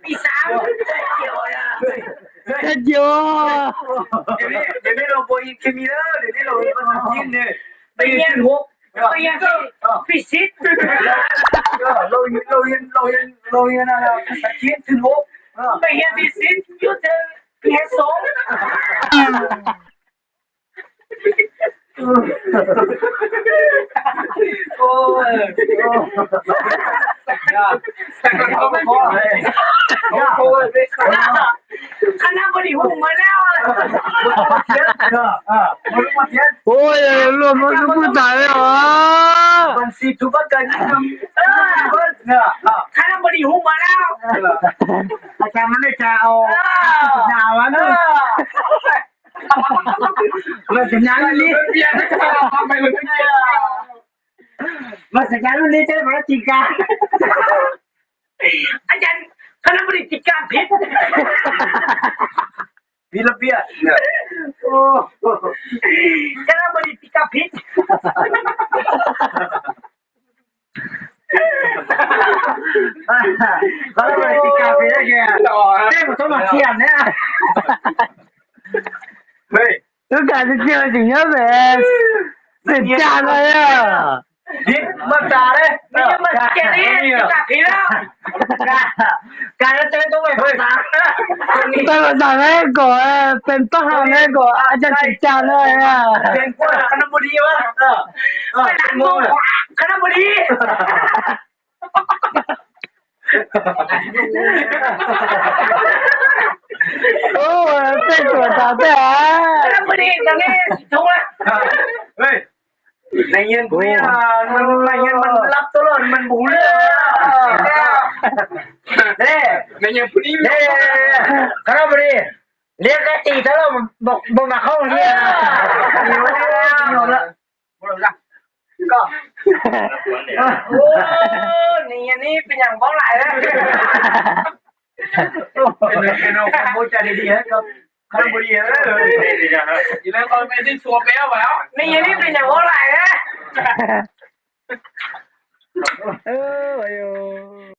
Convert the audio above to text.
ปีสามเกี่ยวอ่ะ Thật chưa? เดี๋ยวนี้เราโบอินเคมีแล้วเดี๋ยวนี้เราภาษาจีนเนี่ยไปเรียนหก ไปยังฟิสิกส์ เราเรียนอะไรภาษาจีนถึงหก ไปยังฟิสิกส์ยูเทิร์นเพียสอง โอ้ยเขาไม่พอเลยโอ้ย คณะบริหารมาแล้ว Ôi, luôn nó cứ vui tải hả? มันสิทุกกันนี่คณะบริหารมาแล้ว อาจารย์มันได้จะเอาหนาวอ่ะเนี่ยมาสัญญาณนี้มาสัญญาณนี้จะมาจริงกัน อาจารย์คณะบริการเพชร วิลเบียโอ้ คณะบริการเพชร เขาเลยติดกาแฟแกเต้ผมต้องมาเทียนเนี่ยเฮ้ย Tôi cả thì chưa chỉ nhớ về Thật cha rồi à นี่มาจ่าเลย ไม่ใช่มาแกนี่การเพชรแล้ว การจะเต้ต้องไปภาษา Tôi mà rằng ấy củaเป็นป้าหางấy củaอาจารย์thật cha rồi à เป็นพวกคณะบดีวะ ไม่หลังงงคณะบดี Ôi, tên của cháu thế คณะ à บดีตอนนี้ถูกไหม เฮ้ยในเงินกูเนี่ยมันในเงินมันรับตลอดมันบูเลยเด้ในเงินผู้นี้เด้คณะบดีเรียกได้ตีตลอดบอกมาเข้าเนี่ยอยู่แล้วอยู่แล้วก็โอ้นี่อันนี้เป็นอย่างบ้าหลายแล้ว เป็นเอาโมจาดีๆครับคณะบดีอีแล้วตอนเป็นที่ชัวร์แล้วแล้ว นี่อันนี้เป็นอย่างบ้าหลายแล้ว Ôi, ôi